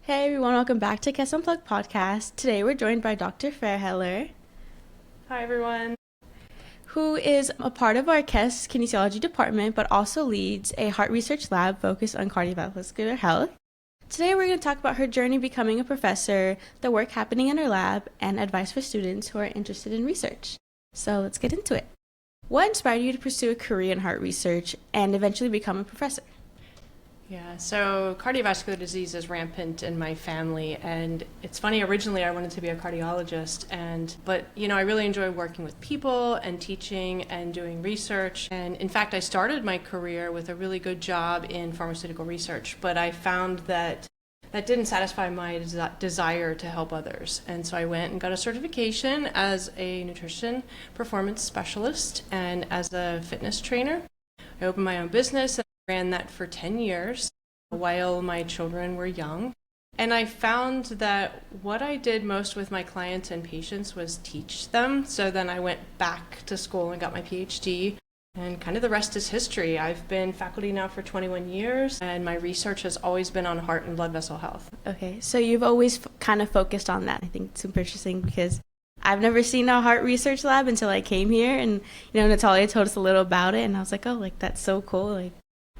Hey everyone, welcome back to CEHHS Unplugged podcast. Today we're joined by Dr. Feairheller, Hi everyone. who is a part of our CEHHS Kinesiology department, but also leads a heart research lab focused on cardiovascular health. Today we're going to talk about her journey becoming a professor, the work happening in her lab, and advice for students who are interested in research. So let's get into it. What inspired you to pursue a career in heart research and eventually become a professor? Yeah, so cardiovascular disease is rampant in my family, and it's funny, originally I wanted to be a cardiologist, but I really enjoy working with people and teaching and doing research. And in fact, I started my career with a really good job in pharmaceutical research, but I found that didn't satisfy my desire to help others. And so I went and got a certification as a nutrition performance specialist and as a fitness trainer. I opened my own business. Ran that for 10 years while my children were young. And I found that what I did most with my clients and patients was teach them. So then I went back to school and got my PhD, and kind of the rest is history. I've been faculty now for 21 years, and my research has always been on heart and blood vessel health. Okay, so you've always kind of focused on that. I think it's super interesting because I've never seen a heart research lab until I came here, and Natalia told us a little about it, and I was like, oh, that's so cool.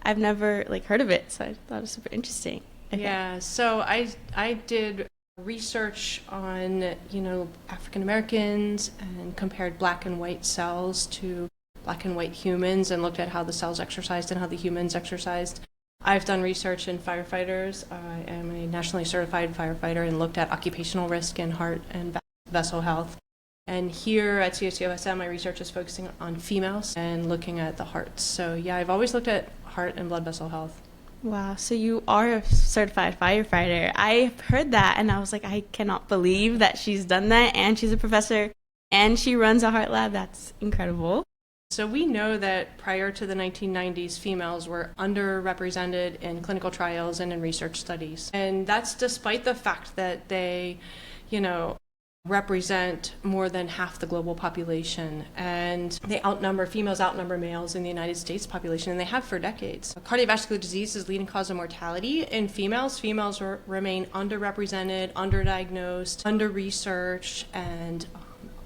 I've never heard of it, so I thought it was super interesting. Okay. Yeah, so I did research on African Americans and compared black and white cells to black and white humans and looked at how the cells exercised and how the humans exercised. I've done research in firefighters. I am a nationally certified firefighter and looked at occupational risk in heart and vessel health. And here at CEHHS, my research is focusing on females and looking at the hearts. So yeah, I've always looked at heart and blood vessel health. Wow, so you are a certified firefighter. I've heard that, and I was like, I cannot believe that she's done that, and she's a professor, and she runs a heart lab. That's incredible. So we know that prior to the 1990s, females were underrepresented in clinical trials and in research studies. And that's despite the fact that they, represent more than half the global population, and females outnumber males in the United States population, and they have for decades. Cardiovascular disease is the leading cause of mortality in females. Females remain underrepresented, underdiagnosed, under-researched, and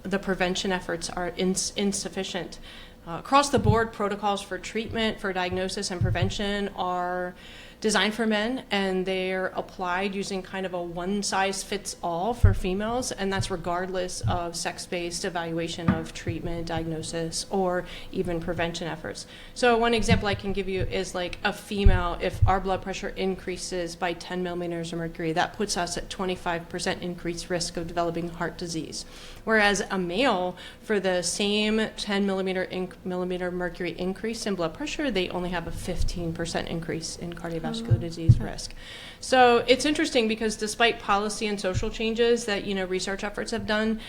the prevention efforts are insufficient. Across the board, protocols for treatment, for diagnosis and prevention are designed for men, and they're applied using kind of a one-size-fits-all for females, and that's regardless of sex-based evaluation of treatment, diagnosis, or even prevention efforts. So one example I can give you is a female, if our blood pressure increases by 10 millimeters of mercury, that puts us at 25% increased risk of developing heart disease. Whereas a male, for the same 10 millimeter mercury increase in blood pressure, they only have a 15% increase in cardiovascular disease risk. So it's interesting because despite policy and social changes that research efforts have done,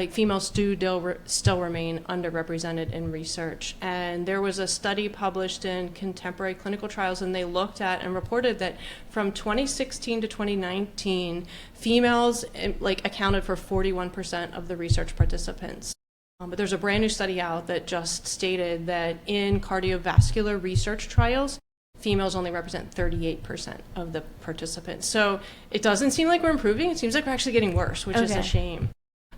females do still remain underrepresented in research. And there was a study published in Contemporary Clinical Trials, and they looked at and reported that from 2016 to 2019, females accounted for 41% of the research participants. But there's a brand new study out that just stated that in cardiovascular research trials, females only represent 38% of the participants. So it doesn't seem like we're improving. It seems like we're actually getting worse, which is a shame.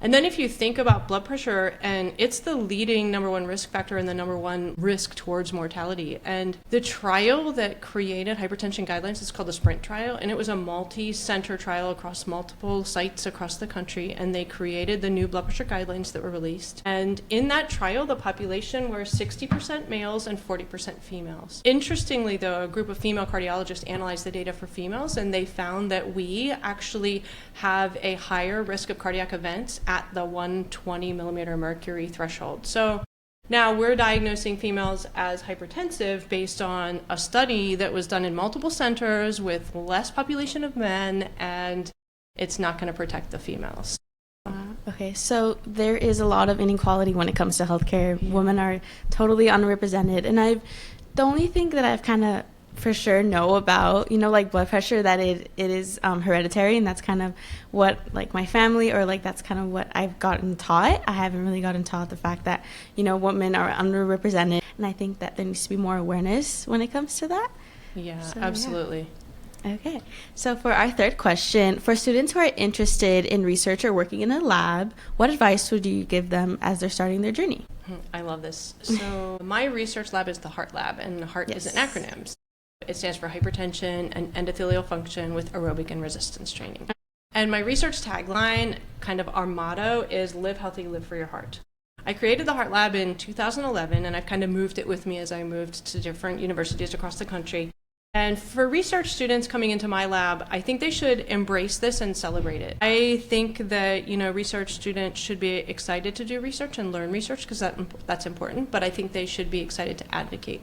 And then if you think about blood pressure, and it's the leading number one risk factor and the number one risk towards mortality. And the trial that created hypertension guidelines is called the SPRINT trial, and it was a multi-center trial across multiple sites across the country, and they created the new blood pressure guidelines that were released. And in that trial, the population were 60% males and 40% females. Interestingly, though, a group of female cardiologists analyzed the data for females, and they found that we actually have a higher risk of cardiac events at the 120 millimeter mercury threshold. So now we're diagnosing females as hypertensive based on a study that was done in multiple centers with less population of men, and it's not going to protect the females. Okay, so there is a lot of inequality when it comes to healthcare. Women are totally underrepresented, and the only thing that I've kind of for sure know about, blood pressure, that it is hereditary, and that's kind of what my family, or that's kind of what I've gotten taught. I haven't really gotten taught the fact that women are underrepresented, and I think that there needs to be more awareness when it comes to that. Yeah, so, absolutely. Okay, so for our third question, for students who are interested in research or working in a lab, what advice would you give them as they're starting their journey? I love this. So my research lab is the HEART lab, and HEART is an acronym. It stands for hypertension and endothelial function with aerobic and resistance training. And my research tagline, kind of our motto, is live healthy, live for your heart. I created the HEART lab in 2011, and I've kind of moved it with me as I moved to different universities across the country. And for research students coming into my lab, I think they should embrace this and celebrate it. I think that, research students should be excited to do research and learn research because that's important, but I think they should be excited to advocate.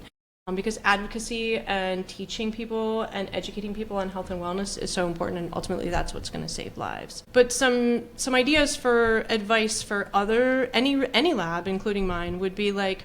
Because advocacy and teaching people and educating people on health and wellness is so important, and ultimately that's what's going to save lives. But some ideas for advice for any lab, including mine, would be like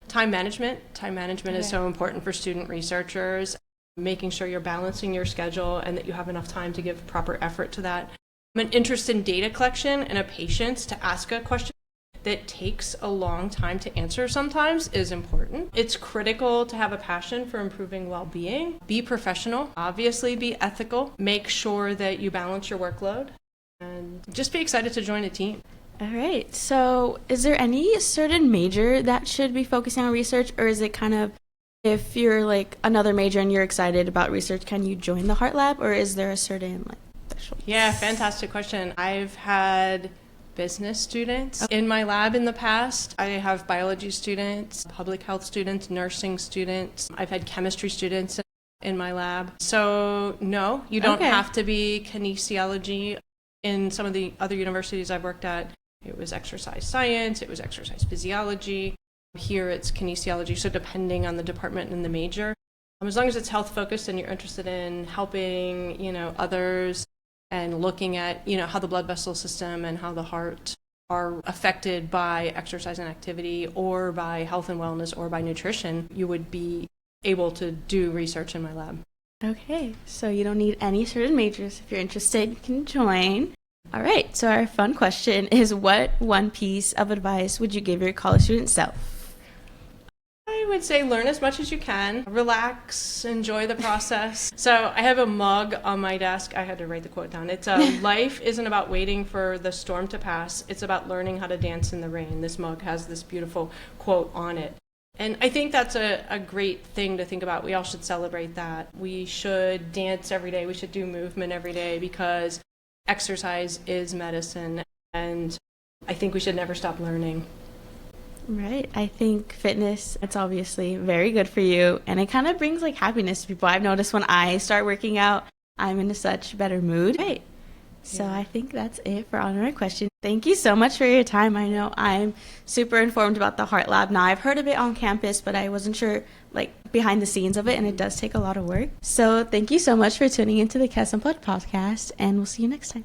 time management. Time management is so important for student researchers. Making sure you're balancing your schedule and that you have enough time to give proper effort to that. An interest in data collection and a patience to ask a question that takes a long time to answer sometimes is important. It's critical to have a passion for improving well-being. Be professional, obviously be ethical. Make sure that you balance your workload and just be excited to join a team. All right, so is there any certain major that should be focusing on research, or is it kind of if you're like another major and you're excited about research, can you join the HEART lab, or is there a certain specialty? Yeah, fantastic question. I've had business students in my lab in the past. I have biology students, public health students, nursing students. I've had chemistry students in my lab. So no, you don't have to be kinesiology. In some of the other universities I've worked at, it was exercise science, it was exercise physiology. Here it's kinesiology, so depending on the department and the major. As long as it's health focused and you're interested in helping, others and looking at, how the blood vessel system and how the heart are affected by exercise and activity or by health and wellness or by nutrition, you would be able to do research in my lab. Okay, so you don't need any certain majors. If you're interested, you can join. All right, so our fun question is, what one piece of advice would you give your college student self? I would say learn as much as you can, relax, enjoy the process. So I have a mug on my desk. I had to write the quote down. It's life isn't about waiting for the storm to pass. It's about learning how to dance in the rain. This mug has this beautiful quote on it. And I think that's a great thing to think about. We all should celebrate that. We should dance every day. We should do movement every day because exercise is medicine. And I think we should never stop learning. Right. I think fitness, it's obviously very good for you, and it kind of brings happiness to people. I've noticed when I start working out, I'm in a such better mood. Right. So I think that's it for all of our questions. Thank you so much for your time. I know I'm super informed about the HEART Lab now. I've heard of it on campus, but I wasn't sure behind the scenes of it, and it does take a lot of work. So thank you so much for tuning into the CEHHS Unplugged podcast, and we'll see you next time.